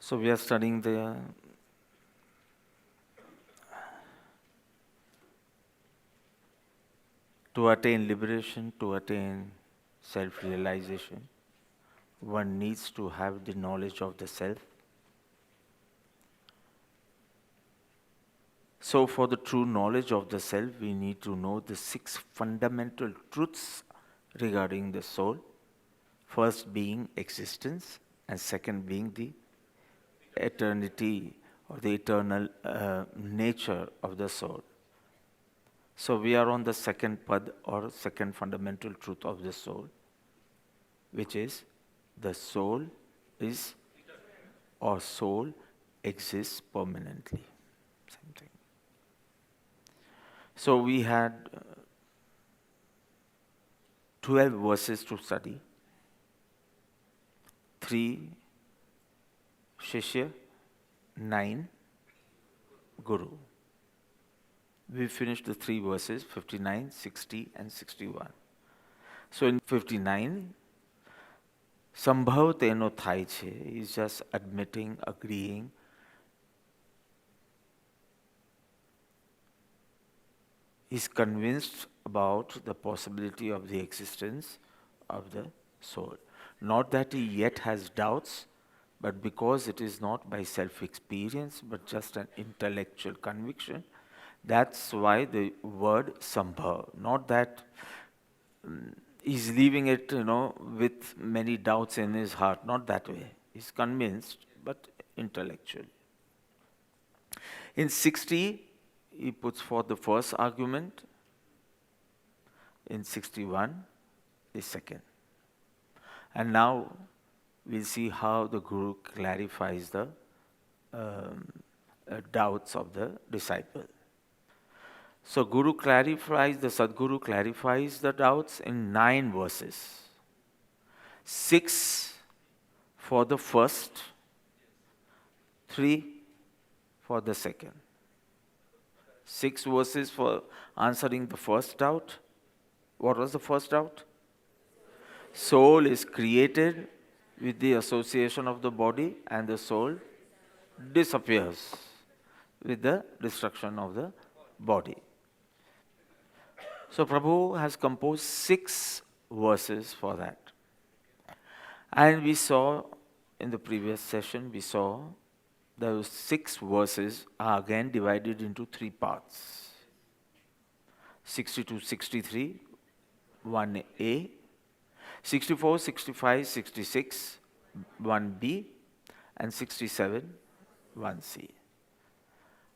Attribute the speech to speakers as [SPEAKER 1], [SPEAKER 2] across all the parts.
[SPEAKER 1] So we are studying to attain liberation, to attain self-realization, one needs to have the knowledge of the self. So for the true knowledge of the self, we need to know the 6 fundamental truths regarding the soul. First being existence, and second being the eternity or the eternal nature of the soul. So we are on the second pad or second fundamental truth of the soul, which is the soul is or soul exists permanently. Same thing. So we had 12 verses to study, 3 Shishya, 9 Guru. We finished the 3 verses, 59, 60 and 61. So in 59, Sambhav teno thai che is just admitting, agreeing. He's convinced about the possibility of the existence of the soul. Not that he yet has doubts, but because it is not by self-experience, but just an intellectual conviction, that's why the word Sambhav. Not that he's leaving it, with many doubts in his heart. Not that way. He's convinced, but intellectual. In 60, he puts forth the first argument. In 61, the second. And now we'll see how the Guru clarifies the doubts of the disciple. So Sadguru clarifies the doubts in 9 verses. 6 for the first, 3 for the second. 6 verses for answering the first doubt. What was the first doubt? Soul is created with the association of the body, and the soul disappears with the destruction of the body. So Prabhu has composed 6 verses for that. And we saw in the previous session, those 6 verses are again divided into 3 parts. 62, 63, 1a, 64, 65, 66, 1b, and 67, 1c.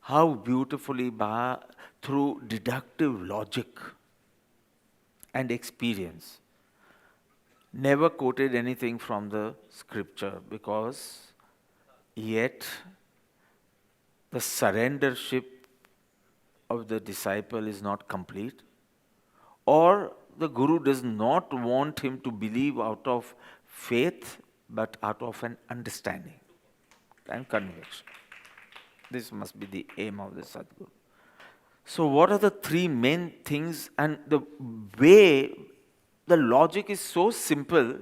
[SPEAKER 1] How beautifully through deductive logic and experience, never quoted anything from the scripture, because yet the surrendership of the disciple is not complete, or the Guru does not want him to believe out of faith, but out of an understanding and conviction. This must be the aim of the Sadguru. So what are the 3 main things? And the way the logic is so simple,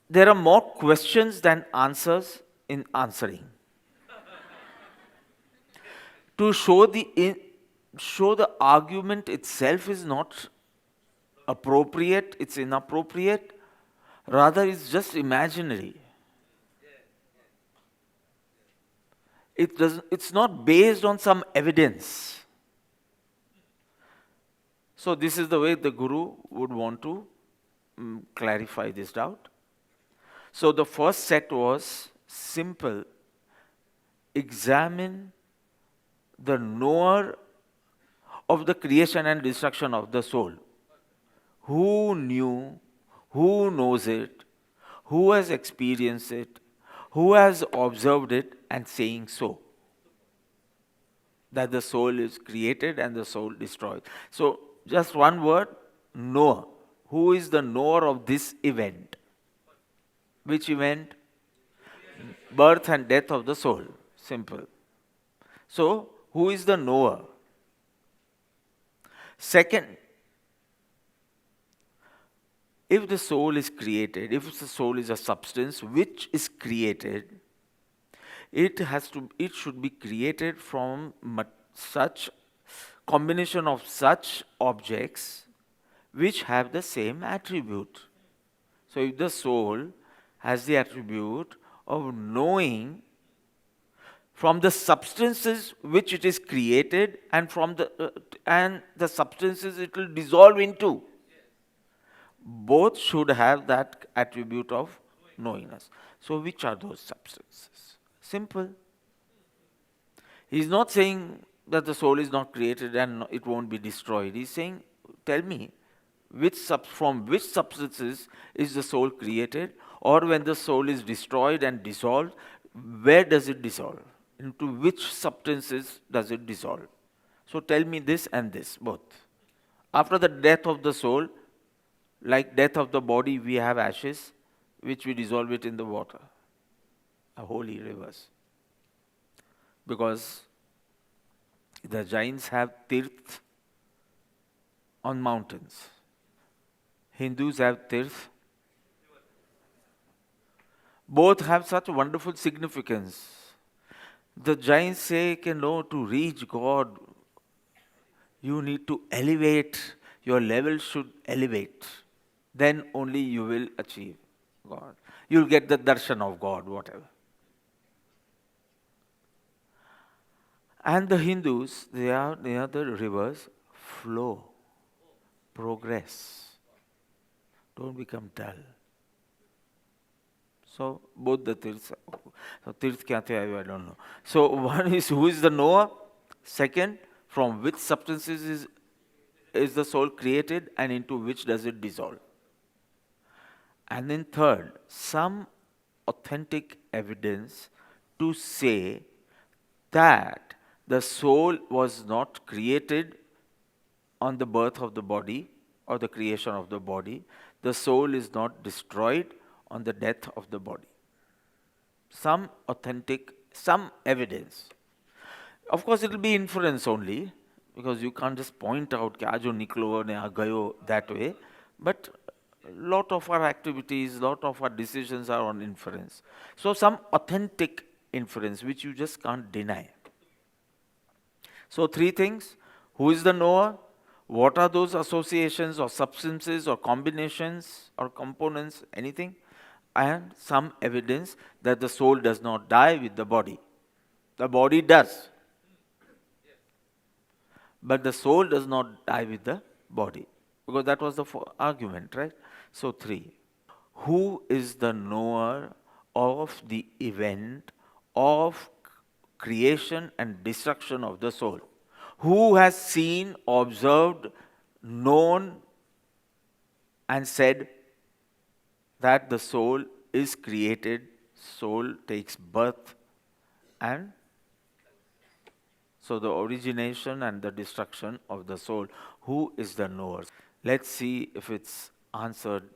[SPEAKER 1] there are more questions than answers in answering. To show the argument itself is not appropriate, it's inappropriate, rather it's just imaginary. It's not based on some evidence. So this is the way the Guru would want to clarify this doubt. So the first set was simple. Examine the knower of the creation and destruction of the soul. Who knew, who knows it, who has experienced it, who has observed it and saying so, that the soul is created and the soul destroyed. So just one word, knower. Who is the knower of this event? Which event? Birth and death of the soul. Simple. So, who is the knower? Second, if the soul is created, if the soul is a substance which is created, it should be created from such combination of such objects which have the same attribute. So if the soul has the attribute of knowing from the substances which it is created and from the substances it will dissolve into, both should have that attribute of knowingness. So which are those substances? Simple. He's not saying that the soul is not created and it won't be destroyed. He's saying, tell me, from which substances is the soul created, or when the soul is destroyed and dissolved, where does it dissolve? Into which substances does it dissolve? So tell me this and this, both. After the death of the soul, like death of the body, we have ashes, which we dissolve it in the water, a holy rivers. Because the Jains have tirth on mountains. Hindus have tirth. Both have such wonderful significance. The Jains say, to reach God, you need to elevate, your level should elevate. Then only you will achieve God. You'll get the darshan of God, whatever. And the Hindus, they are the rivers, flow, progress. Don't become dull. So both the tirths. So tirth kya the, I don't know. So one is who is the knower. Second, from which substances is the soul created and into which does it dissolve. And then third, some authentic evidence to say that the soul was not created on the birth of the body or the creation of the body. The soul is not destroyed on the death of the body. Some evidence. Of course, it will be inference only, because you can't just point out कि आज निकलो ने गयो that way. But lot of our activities, lot of our decisions are on inference. So some authentic inference which you just can't deny. So three things: who is the knower? What are those associations or substances or combinations or components, anything? And some evidence that the soul does not die with the body. The body does. But the soul does not die with the body. Because that was the argument, right? So three. Who is the knower of the event of creation and destruction of the soul? Who has seen, observed, known, and said that the soul is created, soul takes birth, and so the origination and the destruction of the soul. Who is the knower? Let's see if it's answered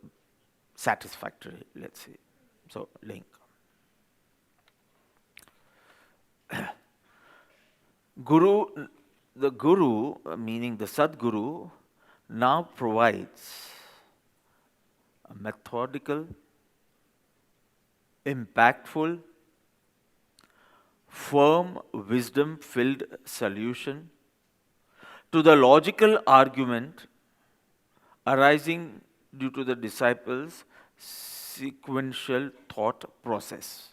[SPEAKER 1] satisfactorily. Let's see. So, link. The Guru, meaning the Sadguru, now provides a methodical, impactful, firm, wisdom-filled solution to the logical argument arising due to the disciples' sequential thought process.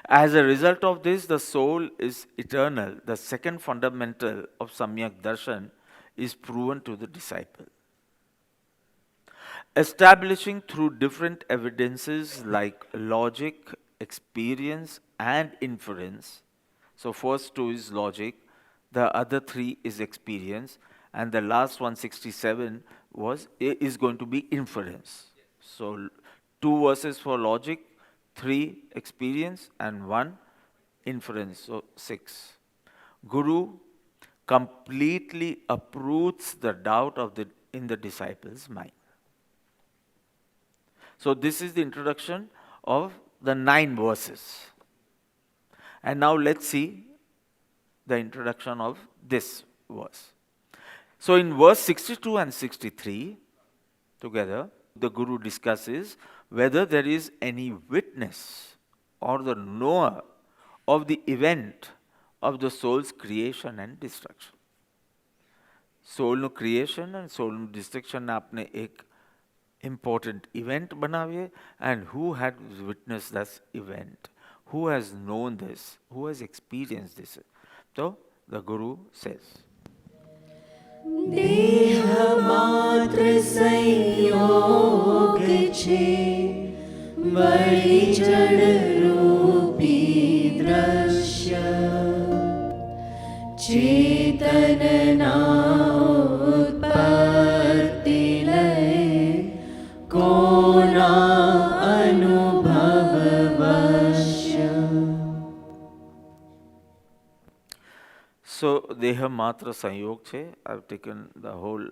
[SPEAKER 1] As a result of this, the soul is eternal. The second fundamental of Samyak Darshan is proven to the disciple. Establishing through different evidences like logic, experience, and inference. So first two is logic, the other three is experience, and the last 167 is going to be inference. So 2 verses for logic, 3 experience, and 1 inference. So 6. Guru completely uproots the doubt in the disciple's mind. So this is the introduction of the 9 verses. And now let's see the introduction of this verse. So in verse 62 and 63, together, the Guru discusses whether there is any witness or the knower of the event of the soul's creation and destruction. Soul creation and soul destruction आपने एक important event बनाविए, and who had witnessed this event, who has known this, who has experienced this. So the Guru says,
[SPEAKER 2] देह मात्र संयोग छे वળી जड़ रूपी दृश्य चेतन ना उत्पत्ति लय कोना अनुभव वश्य.
[SPEAKER 1] So Deha Matra Sanyog Che. I've taken the whole,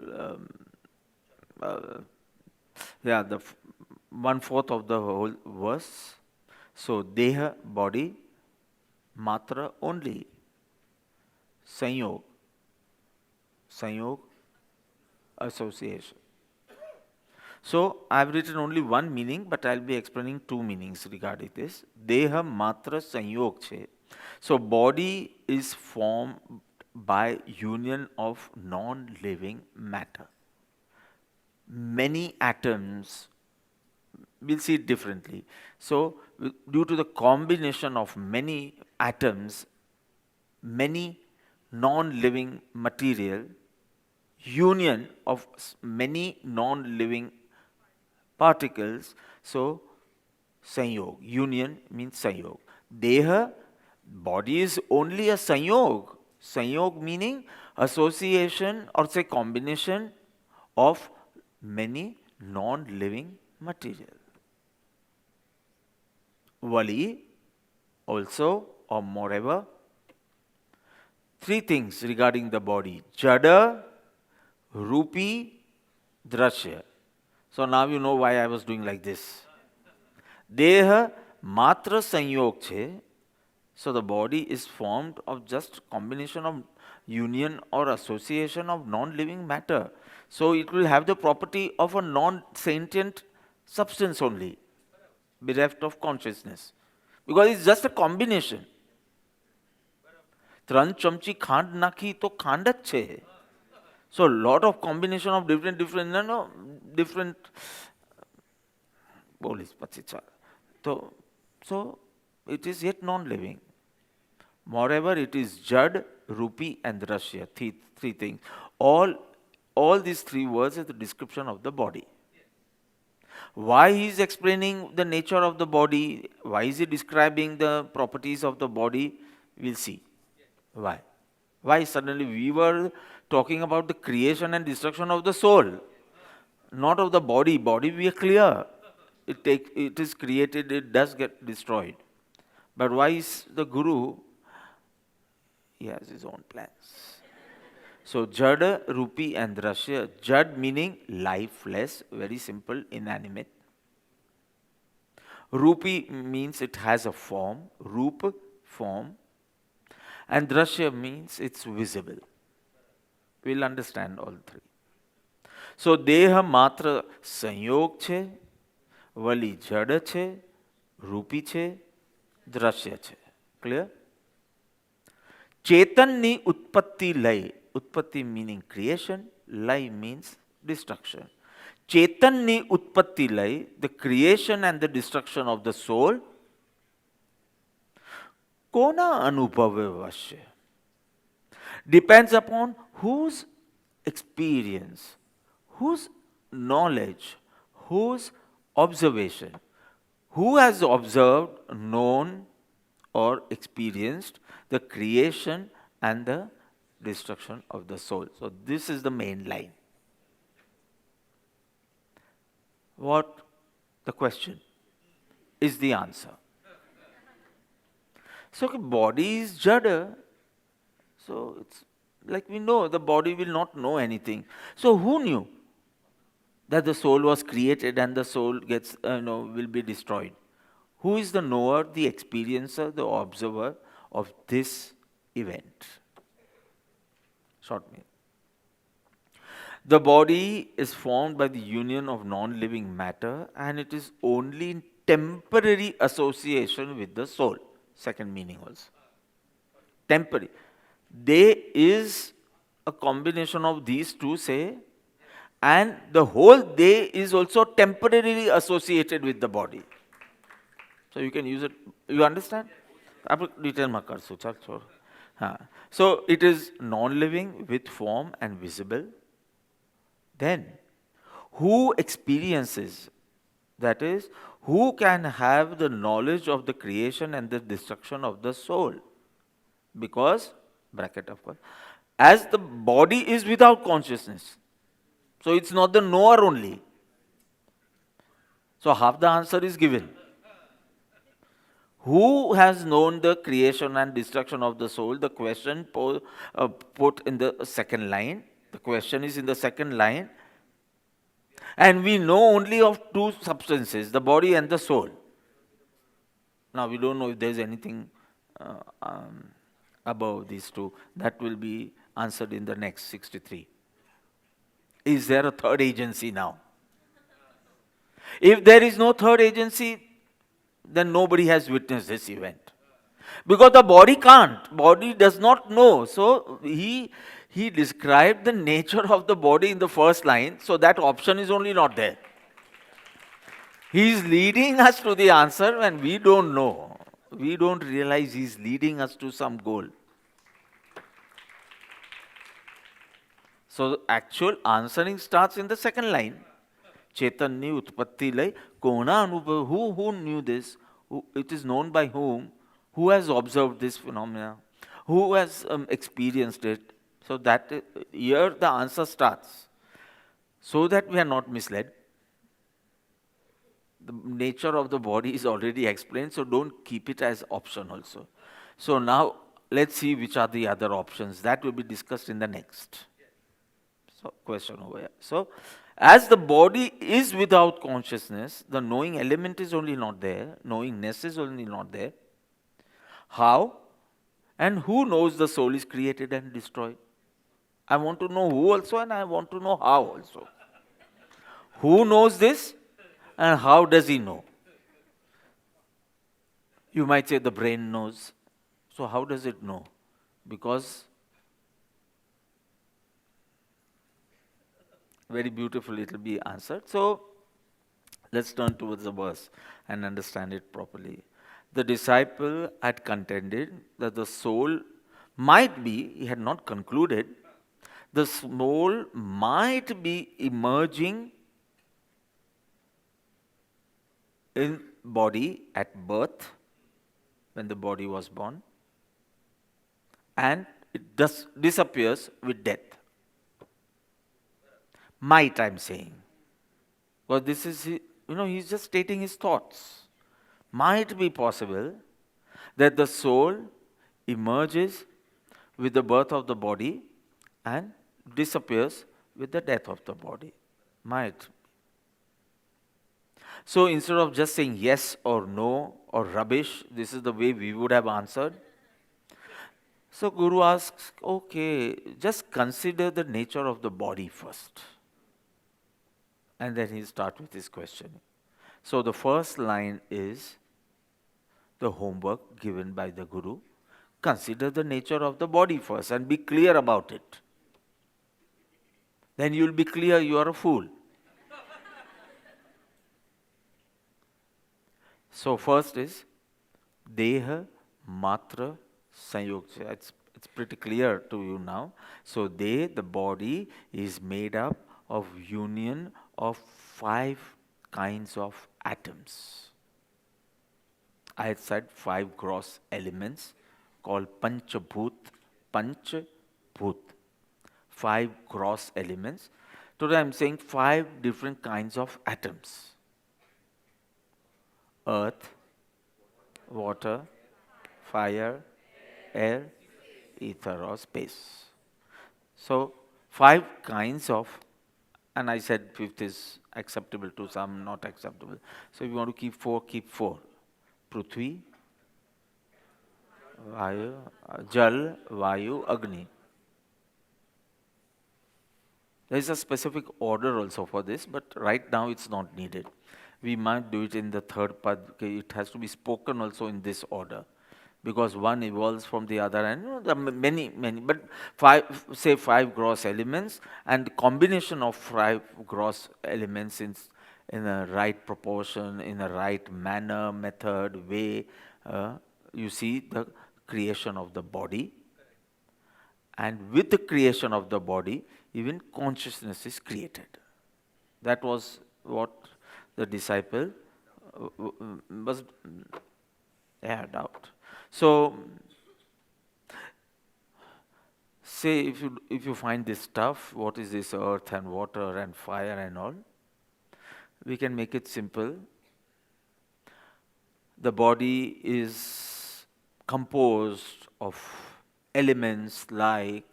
[SPEAKER 1] the 1/4 of the whole verse. So Deha, body, Matra, only. Sanyog, association. So I've written only one meaning, but I'll be explaining two meanings regarding this. Deha Matra Sanyog Che. So body is formed by union of non-living matter. Many atoms, we'll see it differently. So due to the combination of many atoms, many non-living material, union of many non-living particles, so Sanyog, union means Sanyog. Deha, body is only a Sanyog. Sanyog meaning association or say combination of many non-living material. Vali, also or moreover. Three things regarding the body: Jada, Rupi, Drashya. So now you know why I was doing like this. Deha Matra Sanyog Che. So the body is formed of just combination of union or association of non-living matter. So it will have the property of a non-sentient substance only, bereft of consciousness. Because it's just a combination. ત્રણ ચમચી ખાંડ નાખી તો ખાંડ જ છે. So lot of combination of different બોલીશ પછી ચાલ. So it is yet non-living. Moreover, it is Jad, Rupi and Drashya. Three things. All these three words are the description of the body. Why he is explaining the nature of the body, why is he describing the properties of the body, we'll see. Why? Why suddenly we were talking about the creation and destruction of the soul, not of the body. Body we are clear. It is created, it does get destroyed. But why is the Guru, he has his own plans. So Jada, Rupi and Drashya. Jad meaning lifeless, very simple, inanimate. Rupi means it has a form, Roop, form. And Drashya means it's visible. We'll understand all three. So Deha Matra Sanyog Che, Vali Jada Che, Rupi Che, Drashya Che. Clear? Chetan ni utpatti lay. Utpatti meaning creation, lay means destruction. Chetan ni utpatti lay, the creation and the destruction of the soul. Kona anubhava vashya. Depends upon whose experience, whose knowledge, whose observation, who has observed, known or experienced the creation and the destruction of the soul. So this is the main line. What the question is the answer. So body is jada. So it's like we know the body will not know anything. So who knew that the soul was created and the soul gets will be destroyed? Who is the knower, the experiencer, the observer of this event? Short meaning. The body is formed by the union of non-living matter, and it is only in temporary association with the soul. Second meaning also. Temporary. They is a combination of these two, say, and the whole they is also temporarily associated with the body. So you can use it. You understand? आप detail में कर सोचा छोड़. हाँ. So it is non-living with form and visible. Then, who experiences, that is, who can have the knowledge of the creation and the destruction of the soul? Because, bracket of course, as the body is without consciousness, so it's not the knower only. So half the answer is given. Who has known the creation and destruction of the soul? The question put in the second line. The question is in the second line. And we know only of two substances, the body and the soul. Now we don't know if there is anything above these two. That will be answered in the next 63. Is there a third agency now? If there is no third agency, then nobody has witnessed this event. Because the body can't. Body does not know. So he described the nature of the body in the first line, so that option is only not there. He is leading us to the answer and we don't know. We don't realize he is leading us to some goal. So the actual answering starts in the second line. Chaitanya Utpatti Lay Kona Anubhav. Who knew this? It is known by whom? Who has observed this phenomena? Who has experienced it? So that here the answer starts. So that we are not misled. The nature of the body is already explained, so don't keep it as option also. So now let's see which are the other options. That will be discussed in the next. So question over here. So as the body is without consciousness, the knowing element is only not there, knowingness is only not there. How and who knows the soul is created and destroyed? I want to know who also and I want to know how also. Who knows this and how does he know? You might say the brain knows. So how does it know? Because very beautifully it will be answered. So let's turn towards the verse and understand it properly. The disciple had contended that the soul might be, he had not concluded, the soul might be emerging in body at birth, when the body was born, and it disappears with death. Might, I'm saying. Because this is, he's just stating his thoughts. Might be possible that the soul emerges with the birth of the body and disappears with the death of the body. Might. So instead of just saying yes or no or rubbish, this is the way we would have answered. So Guru asks, okay, just consider the nature of the body first. And then he'll start with his question. So the first line is the homework given by the Guru. Consider the nature of the body first and be clear about it. Then you'll be clear you are a fool. So first is Deha Matra Sanyog. It's pretty clear to you now. So the body, is made up of union of 5 kinds of atoms. I had said 5 gross elements called Panchabhut. 5 gross elements. Today I'm saying 5 different kinds of atoms. Earth, water, fire, air, ether or space. So 5 kinds of, and I said 5th is acceptable to some, not acceptable. So if you want to keep 4, keep 4. Prithvi, Jal, Vayu, Agni. There is a specific order also for this, but right now it's not needed. We might do it in the third part. Okay, it has to be spoken also in this order, because one evolves from the other, and there are many, but say five gross elements, and the combination of five gross elements in a right proportion, in a right manner, method, way, you see the creation of the body. And with the creation of the body, even consciousness is created. That was what the disciple was had out. So, say if you find this stuff, what is this earth and water and fire and all, we can make it simple. The body is composed of elements like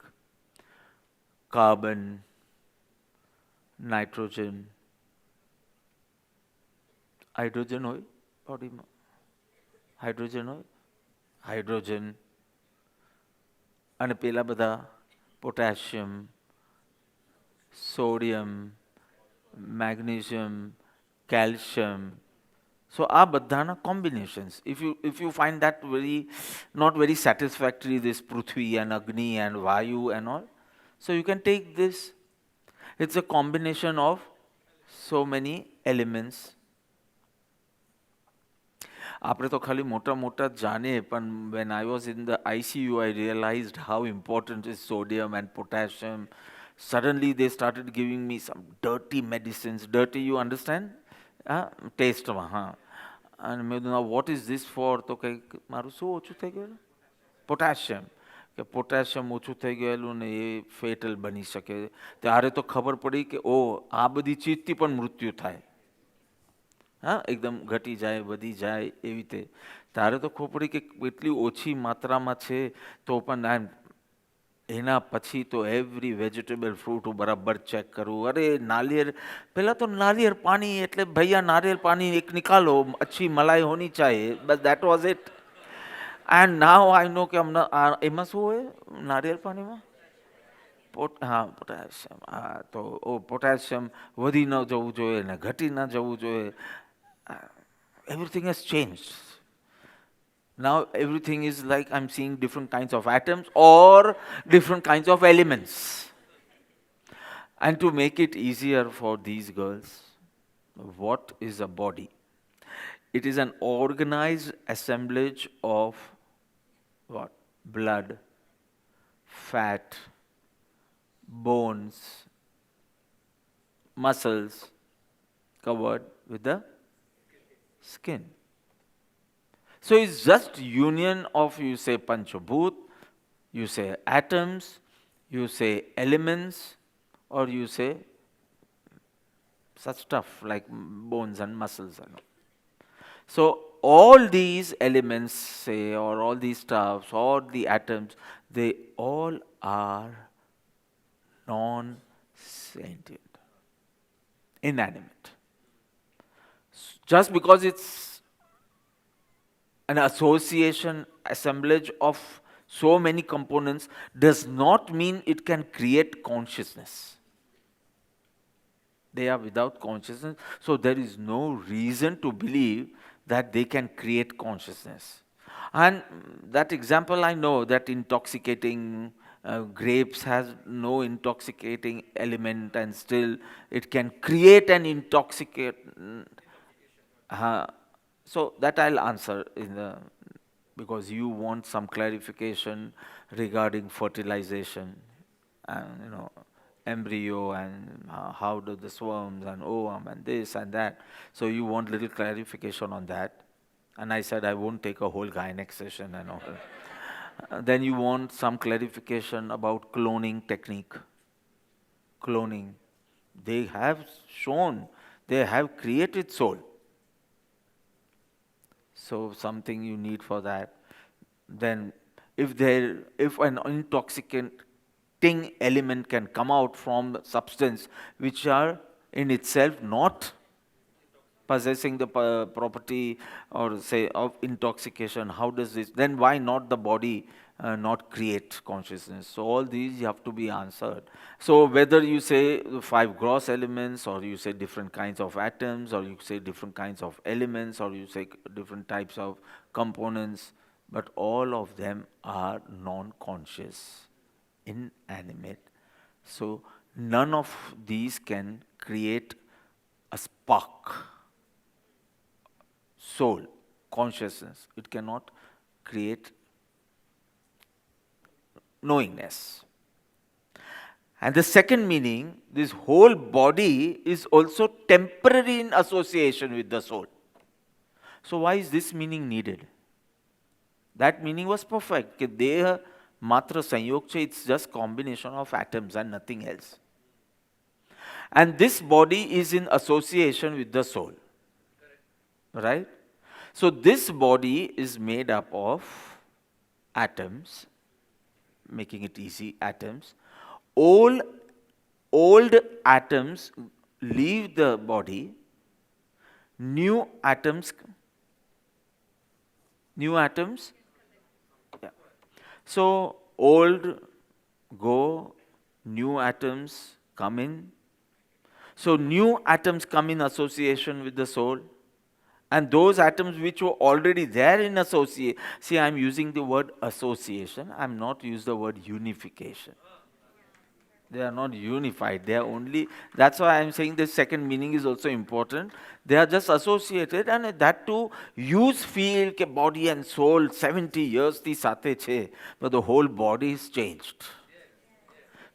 [SPEAKER 1] carbon, nitrogen, hydrogen oil, hydrogen, અને પેલા બધા potassium, sodium, magnesium, calcium. So આ બધાના combinations. If you find that not very satisfactory, this Prithvi and Agni and Vayu and all, so you can take this. It's a combination of so many elements. આપણે તો ખાલી મોટા મોટા જાણે, પણ when I was in the ICU, I realized how important is sodium and potassium. Suddenly they started giving me some dirty medicines. Dirty, you understand? ટેસ્ટમાં, હા. અને મેં કીધું વોટ ઇઝ ધીસ ફોર? તો કંઈક મારું શું ઓછું થઈ ગયેલું? પોટેશિયમ. કે પોટેશિયમ ઓછું થઈ ગયેલું ને એ ફેટલ બની શકે. ત્યારે તો ખબર પડી કે ઓ આ બધી ચીજથી પણ મૃત્યુ થાય. હા, એકદમ ઘટી જાય, વધી જાય એવી રીતે. ત્યારે તો ખબર પડી કે એટલી ઓછી માત્રામાં છે તો પણ એના પછી તો એવરી વેજીટેબલ ફ્રૂટ હું બરાબર ચેક કરું. અરે નાળિયેર, પહેલાં તો નાળિયેર પાણી એટલે ભૈયા નાળિયેર પાણી એક નિકાલો, अच्छी मलाई होनी चाहिए, બસ that was it. And now I know કે એમાં શું હોય નાળિયેર પાણીમાં? હા, પોટેશિયમ. હા, તો પોટેશિયમ વધી ન જવું જોઈએ ને ઘટી ન જવું જોઈએ. Everything has changed. Now everything is like I'm seeing different kinds of atoms or different kinds of elements. And to make it easier for these girls, what is a body? It is an organized assemblage of what? Blood, fat, bones, muscles covered with the skin. So it's just union of, you say Panchabhut, you say atoms, you say elements, or you say such stuff like bones and muscles. So all these elements, say, or all these stuffs, or the atoms, they all are non-sentient, inanimate. Just because it's an association, assemblage of so many components does not mean it can create consciousness. They are without consciousness, so there is no reason to believe that they can create consciousness. And that example I know, that intoxicating grapes has no intoxicating element and still it can create an intoxicant. So that I'll answer because you want some clarification regarding fertilization and embryo and how do the sperms and ovum and this and that. So you want little clarification on that. And I said I won't take a whole gynec session and all. Then you want some clarification about cloning technique. Cloning. They have shown, they have created soul. So something you need for that. Then if an intoxicating element can come out from substance which are in itself not possessing the property or say of intoxication, how does this, then why not the body not create consciousness. So all these you have to be answered. So whether you say the 5 gross elements, or you say different kinds of atoms, or you say different kinds of elements, or you say different types of components, but all of them are non-conscious, inanimate. So none of these can create a spark, soul, consciousness. It cannot create knowingness. And the second meaning, this whole body is also temporary in association with the soul. So why is this meaning needed? That meaning was perfect. कि देह मात्र संयोग छे, it's just combination of atoms and nothing else. And this body is in association with the soul. Right? So this body is made up of atoms, making it easy, atoms. Old atoms leave the body, new atoms, yeah. So old go, new atoms come in. So new atoms come in association with the soul. And those atoms which were already there in association, see, I'm using the word association, I'm not using the word unification. They are not unified, they are only, that's why I'm saying the second meaning is also important. They are just associated, and that too, use feel ke body and soul 70 years thi sathe che, but the whole body is changed.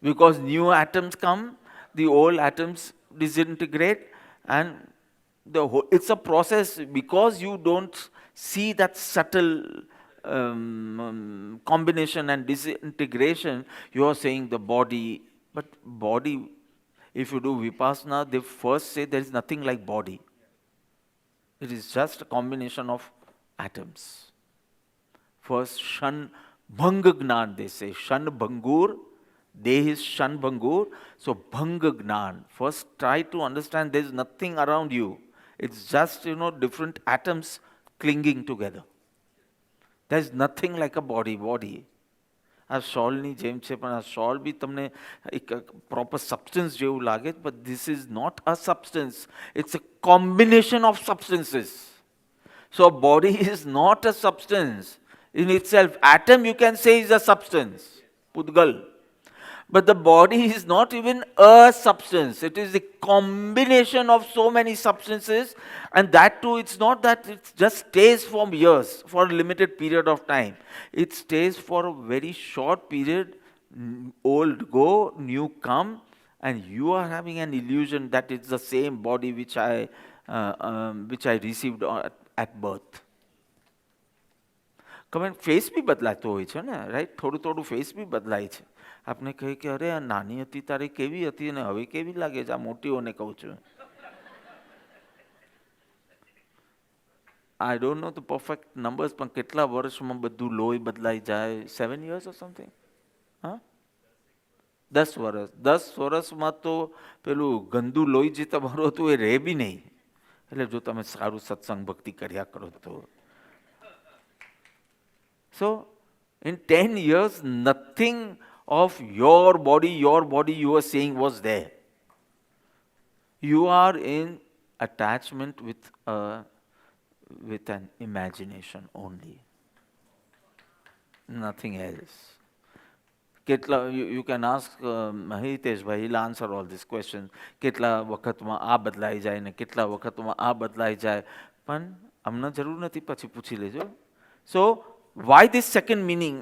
[SPEAKER 1] Because new atoms come, the old atoms disintegrate, and the whole, it's a process. Because you don't see that subtle combination and disintegration, you are saying the body. But body, if you do Vipassana, they first say there is nothing like body. It is just a combination of atoms. First, Shan Bhanga Gnan, they say. Shan Bhangur, Deh is Shan Bhangur. So, Bhanga Gnan. First, try to understand there is nothing around you. It's just, different atoms clinging together. There is nothing like a body. આ સોલની જેમ છે, પણ આ સોલ બી તમને એક proper substance જેવું લાગે, but this is not a substance. It's a combination of substances. So body is not a substance in itself. Atom you can say is a substance, Pudgal. But the body is not even a substance. It is a combination of so many substances, and that too, it's not that it just stays for years, for a limited period of time. It stays for a very short period. Old go, new come, and you are having an illusion that it's the same body which I received at birth. Comment ફેસ બી બદલાતો હોય છે ને, right? થોડું face બી બદલાય છે. આપણે કહે કે અરે આ નાની હતી તારે કેવી હતી અને હવે કેવી લાગે છે, આ મોટીઓને કહું છું. I don't know the perfect numbers, પણ કેટલા વર્ષમાં બધું લોહી બદલાઈ જાય? 7 years or something? હા, 10 વર્ષ. 10 વર્ષમાં તો પેલું ગંદુ લોહી જે તમારું હતું એ રહે બી નહીં. એટલે જો તમે સારું સત્સંગ ભક્તિ કર્યા કરો તો. So, in 10 years, nothing of your body you were saying was there. You are in attachment with an imagination only. Nothing else. You can ask Hitesh bhai, he'll answer all these questions. કેટલા વખતમાં આ બદલાઈ જાય ને કેટલા વખતમાં આ બદલાઈ જાય, પણ અમને જરૂર નથી, પછી પૂછી લેજો. So, why this second meaning?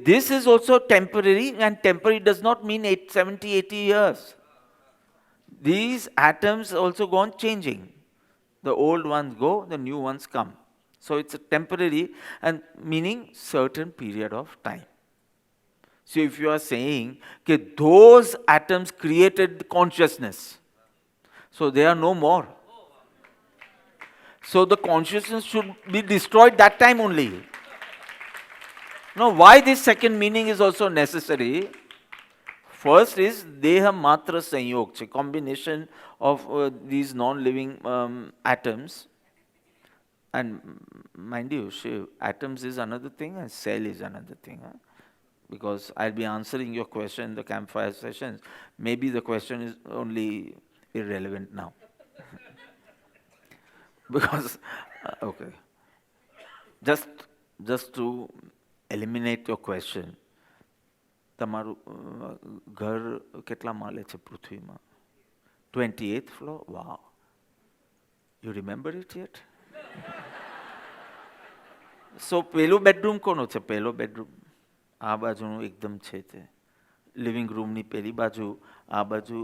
[SPEAKER 1] This is also temporary, and temporary does not mean 70, 80 years. These atoms also go on changing. The old ones go, the new ones come. So it's a temporary, and meaning certain period of time. So if you are saying those atoms created consciousness, so they are no more. So the consciousness should be destroyed that time only. Now, why this second meaning is also necessary? First is Deha Matra Sanyog, combination of these non-living atoms, and mind you, Shiv, atoms is another thing and cell is another thing. Huh? Because I'll be answering your question in the campfire sessions. Maybe the question is only irrelevant now. Because, okay. Just, just to eliminate your question, તમારું ઘર કેટલા માળે છે પૃથ્વીમાં? 28th floor? Wow. You remember it yet? So, પેલું bedroom કોનો છે? પહેલો bedroom આ બાજુનું એકદમ છે તે લિવિંગ રૂમની પેલી બાજુ, આ બાજુ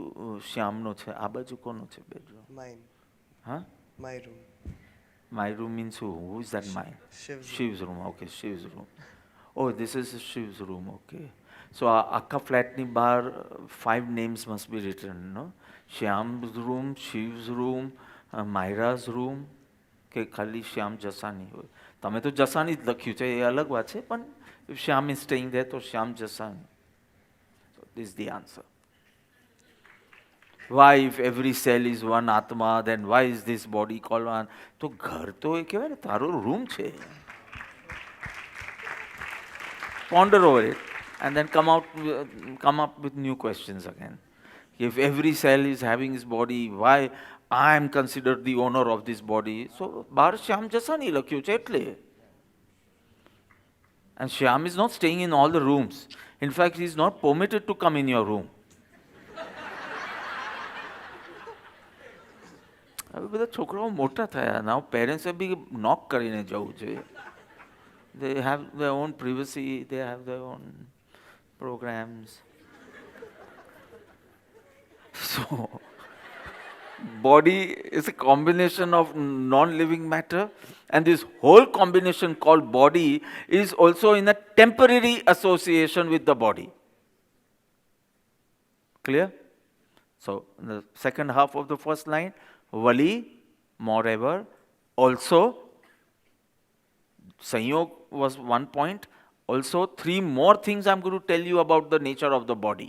[SPEAKER 1] શ્યામનો છે, આ બાજુ કોનો છે બેડરૂમ?
[SPEAKER 3] Mine.
[SPEAKER 1] હા,
[SPEAKER 3] My room.
[SPEAKER 1] my room means who? Who is that mine?
[SPEAKER 3] Shiv's
[SPEAKER 1] room. Okay, Shiv's room. Oh, this is Shiv's room. Okay. So akka flat ni bar 5 names must be written, no? Shyam's room, Shiv's room, Myra's room. કે ખાલી શ્યામ જસાની હોય. તમે તો જસાની જ લખ્યું છે, એ અલગ વાત છે, પણ if Shyam is staying there, તો શ્યામ Jasani. So this is the answer. Why, if every cell is one Atma, then why is this body called one? તો ઘર તો એ કહેવાય ને તારો રૂમ છે. Ponder over it and then come up with new questions again. If every cell is having his body, why I am considered the owner of this body? So, બહાર શ્યામ જસાની લખ્યું છે એટલે. And Shyam is not staying in all the rooms. In fact, he is not permitted to come in your room. હવે બધા છોકરાઓ મોટા થયા. Now parents બી knock કરીને જવું જોઈએ. They have their own privacy, they have their own programs. So, body is a combination of non-living matter, and this whole combination called body is also in a temporary association with the body. Clear? So, in the second half of the first line, Vali, moreover, also, Sanyog was one point. Also, 3 more things I'm going to tell you about the nature of the body.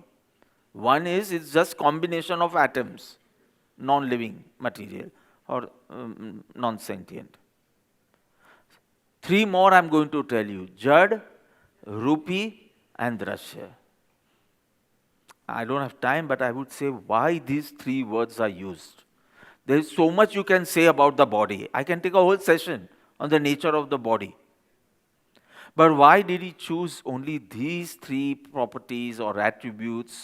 [SPEAKER 1] One is, it's just combination of atoms, non-living material or non-sentient. 3 more I'm going to tell you, Jad, Rupi and Drashya. I don't have time, but I would say why these 3 words are used. There is so much you can say about the body. I can take a whole session on the nature of the body. But why did he choose only these 3 properties or attributes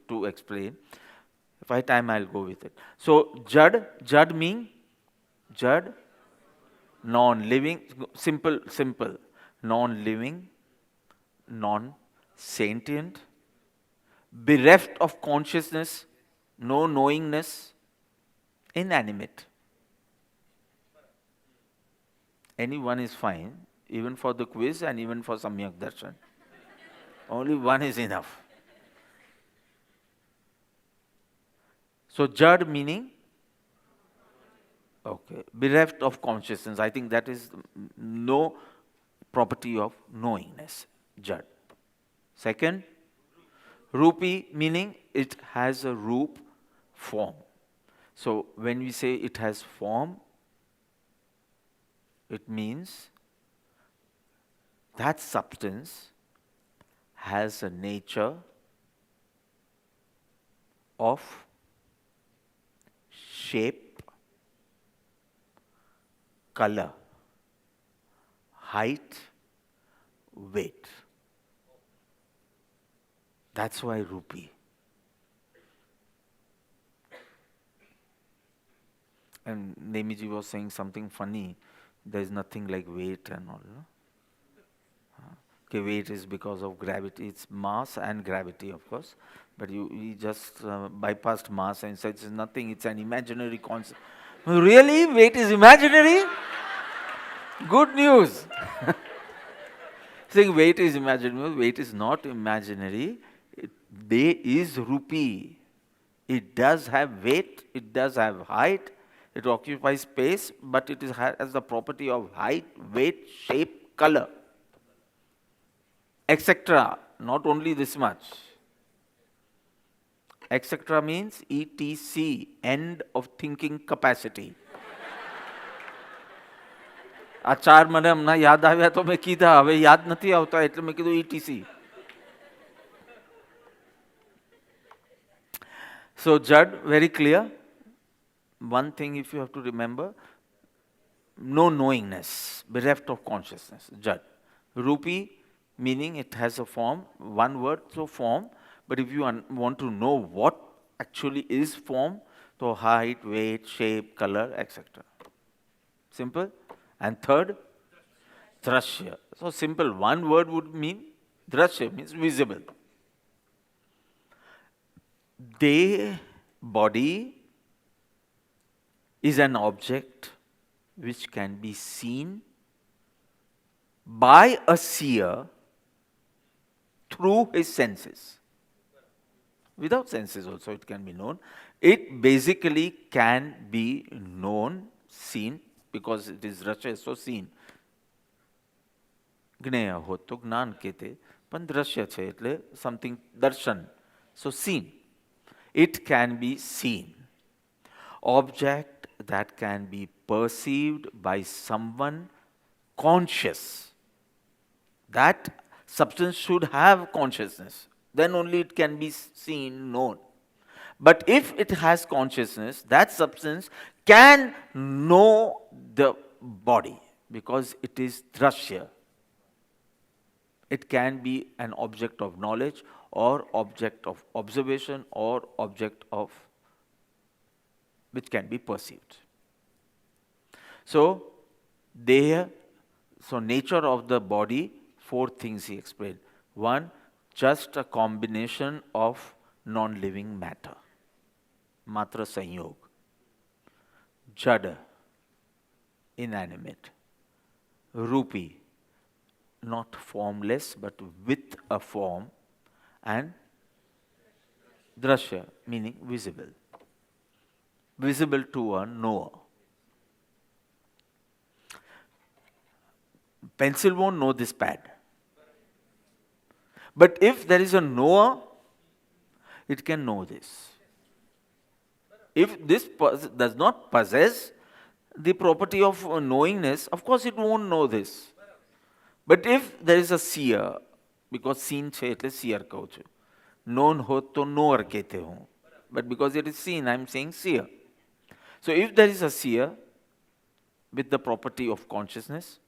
[SPEAKER 1] to explain? If I have time, I'll go with it. So, Jad mean, Jad, non-living, simple, non-living, non-sentient, bereft of consciousness, no knowingness, inanimate. Any one is fine, even for the quiz and even for Samyak Darshan. Only one is enough. So, Jad meaning, okay, bereft of consciousness. I think that is no property of knowingness, Jad. Second, Rupi meaning it has a roop, form. So, when we say it has form, it means that substance has a nature of shape, color, height, weight. That's why Rupi. And Nemiji was saying something funny. There is nothing like weight and all. No? Okay, weight is because of gravity. It's mass and gravity, of course. But you just bypassed mass and said it's nothing. It's an imaginary concept. Really? Weight is imaginary? Good news. Saying weight is imaginary. Weight is not imaginary. There is Rupi. It does have weight. It does have height. It occupies space, but it has the property of height, weight, shape, color, etc. Not only this much. Etc. means ETC, end of thinking capacity. આ ચાર મને હમણાં યાદ આવ્યા તો મેં કીધા, હવે યાદ નથી આવતા એટલે મેં કીધું ETC. So Jad, very clear. One thing if you have to remember, no knowingness, bereft of consciousness, Jad. Rupi, meaning it has a form, one word, so form, but if you want to know what actually is form, so height, weight, shape, color, etc. Simple. And third, drashya. So simple, one word would mean, drashya means visible. The body is an object which can be seen by a seer through his senses. Without senses also it can be known. It basically can be known, seen, because it is drashya, so seen. જ્ઞેય હોત તો જ્ઞાન કહેતે, પણ દ્રશ્ય છે એટલે something darshan, so seen. It can be seen. Object that can be perceived by someone conscious. That substance should have consciousness. Then only it can be seen, known. But if it has consciousness, that substance can know the body because it is drashya. It can be an object of knowledge or object of observation or object of which can be perceived. So nature of the body, four things he explained. One, just a combination of non-living matter. Matra sanyog. Jada, inanimate. Rupi, not formless but with a form. And drashya, meaning visible. Visible to a knower. Pencil won't know this pad. But if there is a knower, it can know this. If this does not possess the property of knowingness, of course it won't know this. But if there is a seer, because seen છે એટલે seer કહું છું, known હોત તો knower કહેતે હું, but because it is seen, I am saying seer. So if there is a seer with the property of consciousness,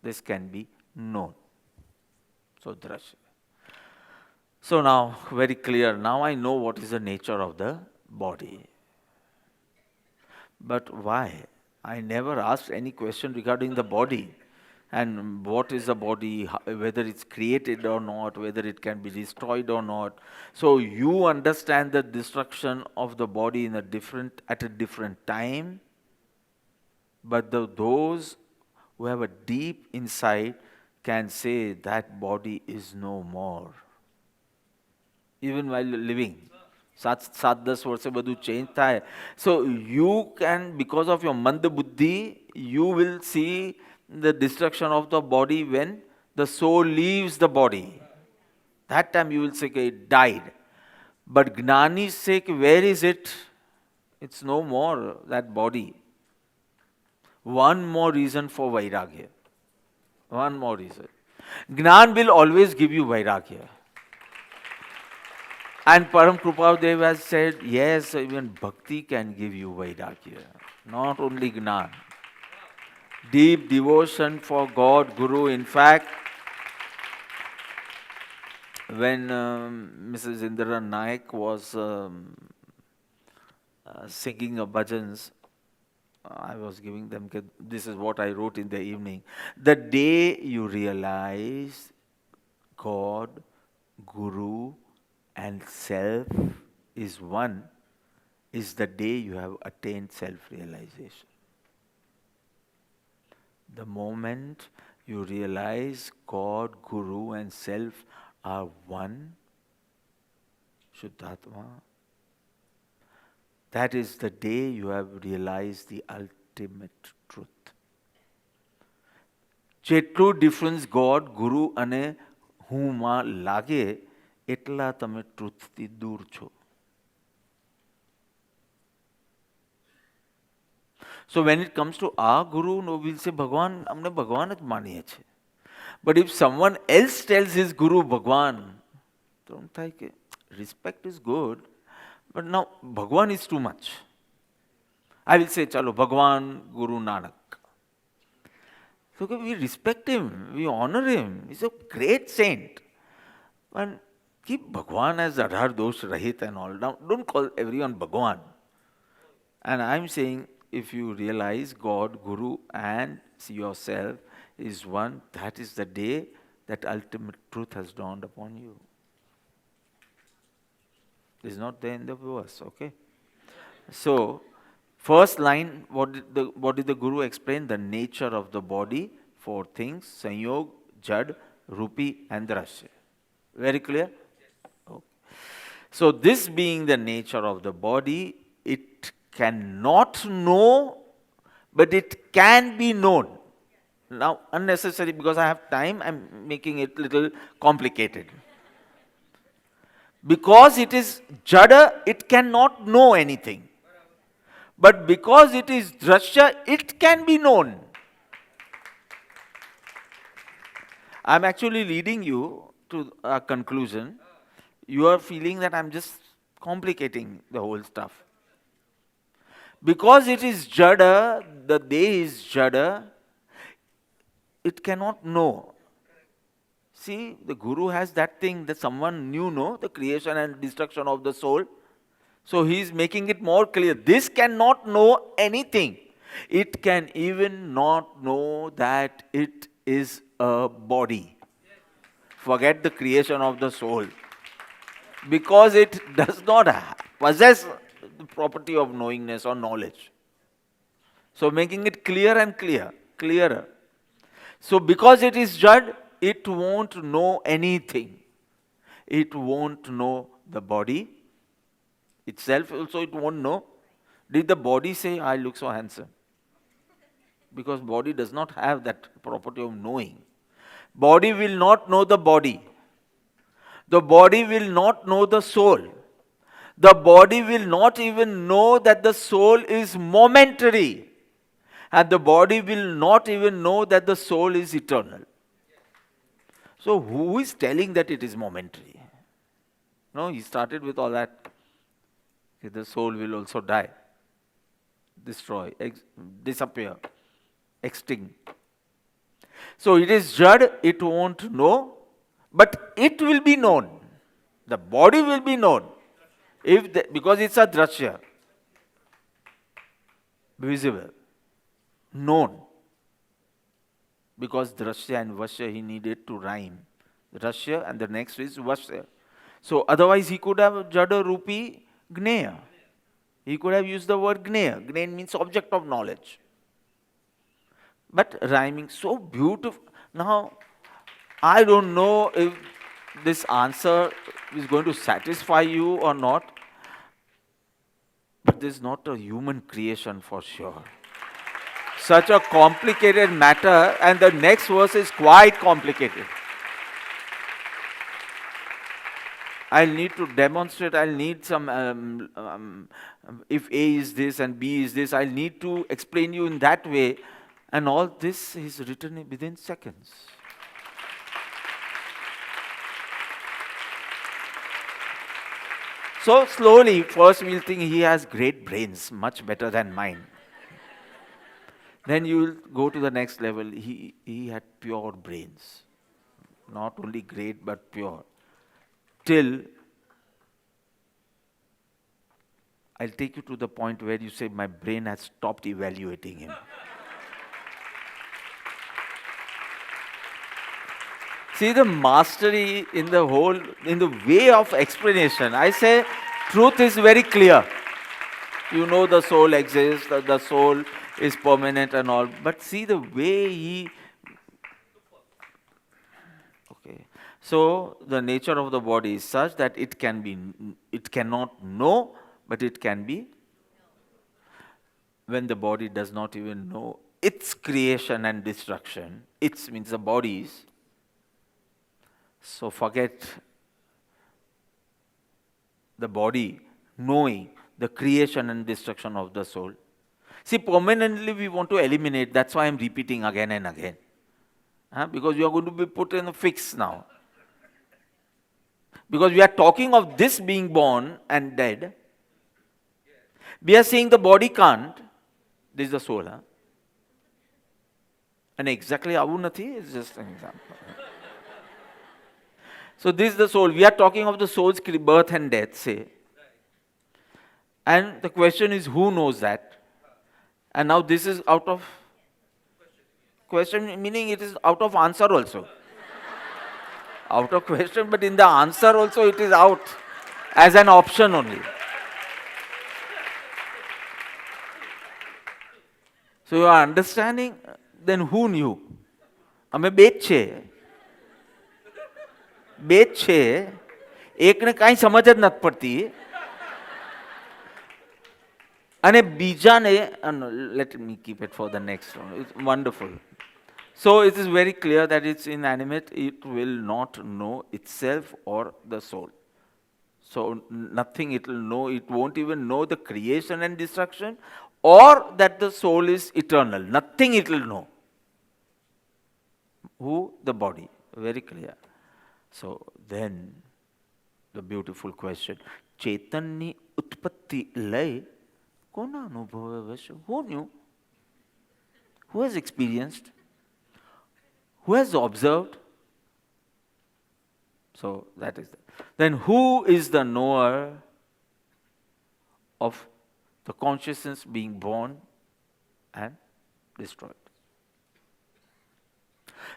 [SPEAKER 1] this can be known. So drashya. So now, very clear, now I know what is the nature of the body. But why? I never asked any question regarding the body. And what is the body, whether it's created or not, whether it can be destroyed or not. So you understand the destruction of the body at a different time. But those who have a deep insight can say that body is no more. Even while living. 7-10 વર્ષે બધું change થાય. So you can, because of your manda buddhi, you will see the destruction of the body when the soul leaves the body. That time you will say it died. But Gnani's sake, where is it? It's no more, that body. One more reason for Vairagya. One more reason. Gnan will always give you Vairagya. And Param Krupadev has said, yes, even Bhakti can give you Vairagya. Not only Gnan. Deep devotion for God, Guru. In fact, when Mrs. Indira Naik was singing a bhajans, I was giving them, this is what I wrote in the evening. The day you realize God, Guru and self is one is the day you have attained self-realization. The moment you realize God, Guru and self are one, Shuddhatma, that is the day you have realized the ultimate truth. જેટલું difference God, ગુરુ અને હુંમાં લાગે એટલા તમે ટ્રુથથી દૂર છો. So when it comes to our Guru, no, we'll say, Bhagwan, हमने भगवान ज मानिए छे. But if someone else tells his Guru Bhagwan, don't think respect is good, but now Bhagwan is too much. I will say, chalo, Bhagwan Guru Nanak. So we respect him, we honor him. He's a great saint. And keep Bhagwan as Adhar Dosh Rahit and all. Now, don't call everyone Bhagwan. And I'm saying, if you realize God, Guru, and see yourself is one, that is the day that ultimate truth has dawned upon you. It's not there in the verse, okay? So, first line, what did the Guru explain? The nature of the body, four things, Sanyog, Jad, Rupi, and Drashya. Very clear? Okay. So, this being the nature of the body, it cannot know, but it can be known. Now, unnecessary, because I have time, I'm making it little complicated. Because it is Jada, it cannot know anything. But because it is Drashya, it can be known. I'm actually leading you to a conclusion. You are feeling that I'm just complicating the whole stuff. Because it is Jada, the day is Jada, it cannot know. See, the Guru has that thing that someone knew, no? The creation and destruction of the soul. So he is making it more clear. This cannot know anything. It can even not know that it is a body. Forget the creation of the soul. Because it does not possess the property of knowingness or knowledge. So making it clear and clearer. So because it is Jad, it won't know anything. It won't know the body itself, also it won't know. Did the body say, I look so handsome? Because body does not have that property of knowing. Body will not know the body. The body will not know the soul. The body will not even know that the soul is momentary. And the body will not even know that the soul is eternal. So who is telling that it is momentary? No, he started with all that. The soul will also die, destroy, disappear, extinct. So it is Jad, it won't know, but it will be known. The body will be known. Because it's a Drashya. Visible. Known. Because Drashya and Vashya he needed to rhyme. Drashya and the next is Vashya. So otherwise he could have Jada, Rupi, Gneya. He could have used the word Gneya. Gneya means object of knowledge. But rhyming so beautiful. Now, I don't know if this answer is going to satisfy you or not. But this is not a human creation for sure. Such a complicated matter, and the next verse is quite complicated. I'll need to demonstrate, I'll need some, if A is this and B is this, I'll need to explain you in that way. And all this is written within seconds. So slowly, first we'll think he has great brains, much better than mine. Then you will go to the next level. He had pure brains. Not only great, but pure. Till I'll take you to the point where you say, my brain has stopped evaluating him. See the mastery in the way of explanation. I say, truth is very clear. You know the soul exists, the soul is permanent and all. But see the way he... Okay. So, the nature of the body is such that it cannot know, but it can be. When the body does not even know its creation and destruction, its means the bodies. So forget the body knowing the creation and destruction of the soul. See, permanently we want to eliminate. That's why I'm repeating again and again. Because you are going to be put in a fix now. Because we are talking of this being born and dead. We are saying the body can't. This is the soul. And exactly avu nathi is just an example. So this is the soul. We are talking of the soul's birth and death, say. And the question is, who knows that? And now this is out of question, meaning it is out of answer also. Out of question, but in the answer also it is out as an option only. So you are understanding, then who knew? અમે બે જ છે. બે જ છે. એકને કાંઈ સમજ જ નથી પડતી. અને બીજાને, let me keep it for the next one. It's wonderful. So it is very clear that it's inanimate. It will not know itself or the soul. So nothing it will know. It won't even know the creation and destruction or that the soul is eternal. Nothing it will know. Who? The body. Very clear. So then the beautiful question. Chetanni utpatti lay kona anubhava vasya? Who knew? Who has experienced? Who has observed? So that is that. Then who is the knower of the consciousness being born and destroyed?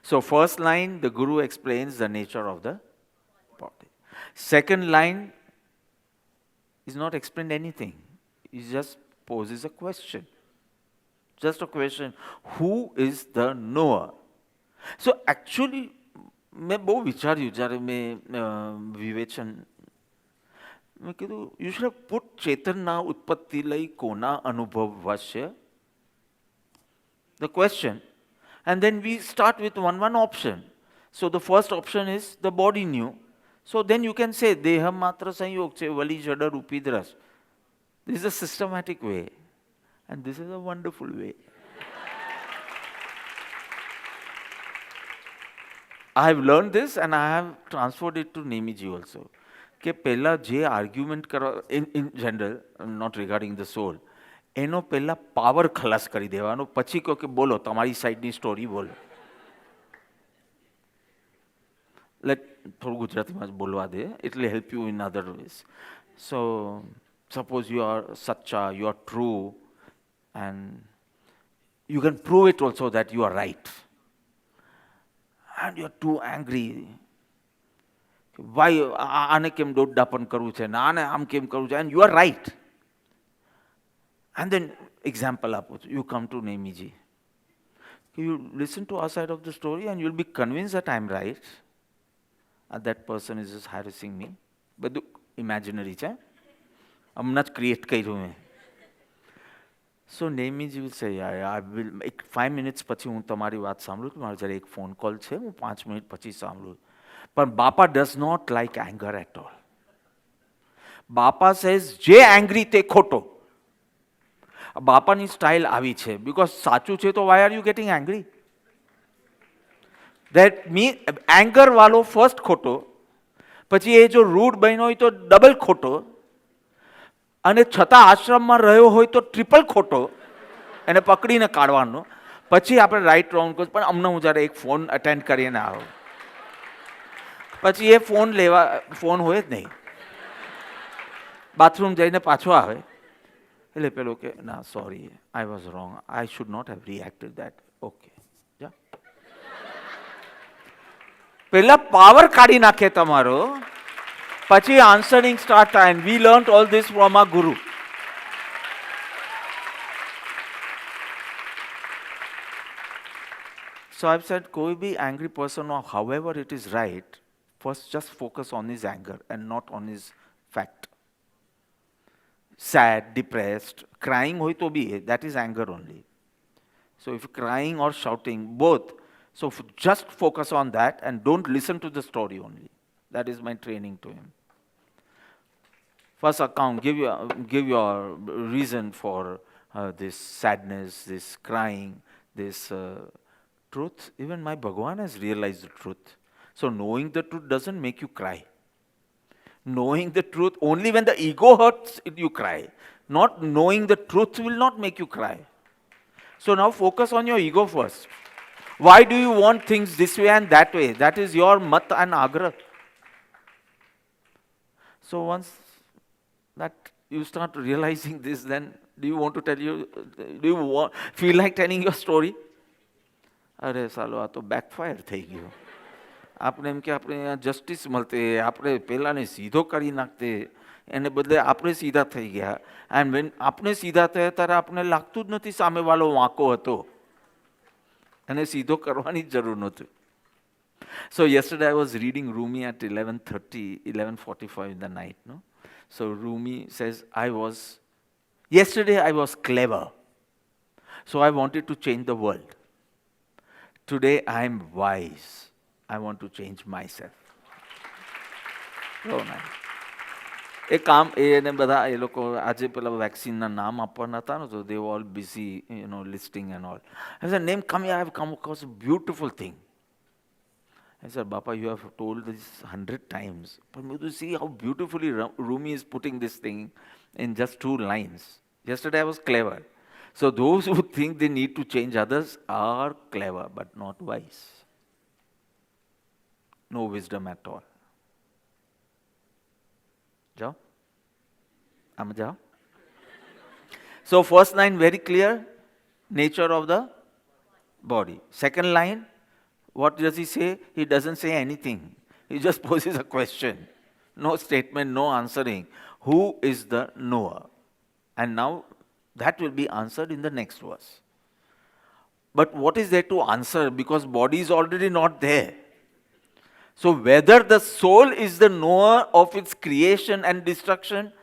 [SPEAKER 1] So first line, the Guru explains the nature of the body. Second line is not explained anything. He just poses a question. Just a question. Who is the knower? So actually, મેં બહુ વિચાર્યું જ્યારે મેં વિવેચન મેં કીધું you should have put ચેતનના ઉત્પત્તિ લઈ કોના અનુભવ વશ્ય the question, and then we start with one option. So the first option is the body knew. So then you can say દેહ માત્ર સંયોગ છે વલી જડ રૂપી દ્રશ. This is a systematic way, and this is a wonderful way. I have learned this and I have transferred it to Nemiji also. કે પહેલા જે argument કરવા in general, not regarding the soul, એનો પહેલા પાવર ખલાસ કરી દેવાનો, પછી કહો કે બોલો તમારી સાઈડની સ્ટોરી બોલો. થોડું ગુજરાતીમાં જ બોલવા દે. It will help you in other ways. So suppose you are sacha, you are true, and you can prove it also that you are right. And you are too angry. Why આને કેમ દોડડાપણ કરવું છે ને આને આમ કેમ કરવું છે, and you are right. And then example આપો છો. You come to Nemiji. You listen to our side of the story and you'll be convinced that I'm right. And that person is just harassing me. બધું imaginary છે. હમણાં જ create કર્યું મેં. So Nemiji will say, I will, 5 minutes પછી હું તમારી વાત સાંભળું, મારે જરા એક ફોન કોલ છે, હું 5 મિનિટ પછી સાંભળું. પણ બાપા does not like anger at all. બાપા says, જે angry તે ખોટો. બાપાની સ્ટાઇલ આવી છે, because સાચું છે તો why are you getting angry? That means anger વાળો first ખોટો, પછી એ જો rude બન્યો હોય તો double ખોટો, અને છતાં આશ્રમમાં રહ્યો હોય તો ટ્રિપલ ખોટો, એને પકડીને કાઢવાનો. પછી આપણે રાઈટ રોંગ કહું, પણ અમને હું જ્યારે એક ફોન અટેન્ડ કરીને આવું, પછી એ ફોન હોય જ નહીં, બાથરૂમ જઈને પાછો આવે, એટલે પેલો કે ના sorry, I was wrong, I should not have reacted that. Okay, જા. પહેલા પાવર કાઢી નાખે તમારો, પછી answering start થાય. And we learnt all this from our Guru. So I've said, koi bhi angry person or however it is right, first just focus on his anger and not on his fact. Sad, depressed, crying hoy to bhi, that is anger only. So if crying or shouting, both, so just focus on that and don't listen to the story only. That is my training to him. First account, give your reason for this sadness, this crying, this truth. Even my Bhagwan has realized the truth. So knowing the truth doesn't make you cry. Knowing the truth, only when the ego hurts, you cry. Not knowing the truth will not make you cry. So now focus on your ego first. Why do you want things this way and that way? That is your mat and agra. So once that you start realizing this, then do you want to tell you, feel like telling your story? અરે સાલો આ તો બેકફાયર થઈ ગયો. આપણે એમ કે આપણે અહીંયા justice મળતે, આપણે પહેલાંને સીધો કરી નાખતે, એને બદલે આપણે સીધા થઈ ગયા. એન્ડ વેન આપણે સીધા થયા ત્યારે આપણે લાગતું જ નથી સામેવાળો વાંકો હતો, એને સીધો કરવાની જ જરૂર નહોતી. So yesterday I was reading Rumi at 11:45 in the night. No? So Rumi says, yesterday I was clever, so I wanted to change the world. Today I am wise, I want to change myself. So nice. એ કામ એને બધા એ લોકો આજે પેલા વેક્સિનના નામ આપવાના હતા ને, તો they were all busy, listing and all. I said, name, come here, I have come across a beautiful thing. I said, Bapa, you have told this 100 times. But you see how beautifully Rumi is putting this thing in just 2 lines. Yesterday I was clever. So those who think they need to change others are clever, but not wise. No wisdom at all. Jao? Am jao? So first line very clear, nature of the body. Second line, what does he say? He doesn't say anything. He just poses a question. No statement, no answering. Who is the knower? And now that will be answered in the next verse. But what is there to answer? Because body is already not there. So whether the soul is the knower of its creation and destruction,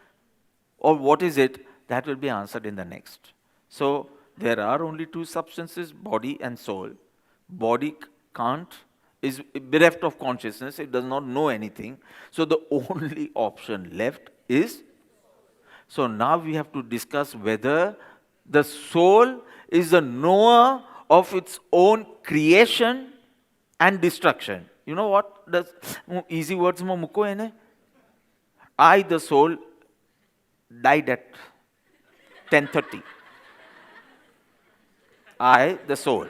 [SPEAKER 1] or what is it, that will be answered in the next. So there are only 2 substances, body and soul. Body is bereft of consciousness, it does not know anything. So the only option left is. So now we have to discuss whether the soul is the knower of its own creation and destruction. You know what? The easy words mo muko ene. I, the soul, died at 10:30. I, the soul.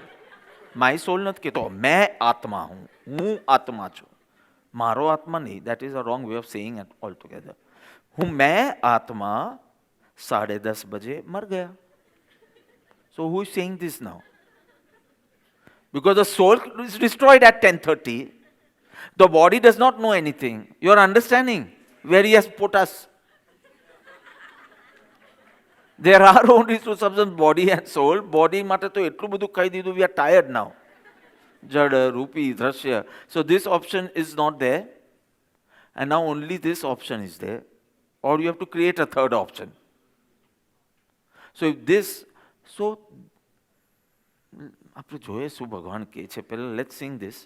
[SPEAKER 1] My soul not keto. मैं आत्मा हूँ. હું આત્મા છું. મારો આત્મા નહીં. That is a wrong way of saying it altogether. मैं आत्मा 10:30 बजे मर गया. So who is saying this now? Because the soul is destroyed at 10:30. The body does not know anything. You are understanding where he has put us. There are only 2 substances, body and soul. Body માટે તો એટલું બધું કહી દીધું, we are tired now. Jada, Rupi, Drashya. So this option is not there. And now only this option is there. Or you have to create a third option. So if this, so આપણે જોઈએ શું ભગવાન કહે છે. પહેલા let's sing this.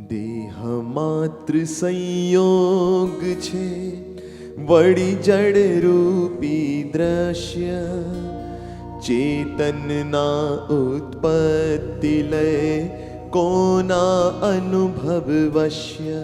[SPEAKER 2] દેહ માત્ર સંયોગ છે, વળી જડ રૂપી દ્રશ્ય, ચેતનના ઉત્પત્તિ લય કોના અનુભવ વશ્ય.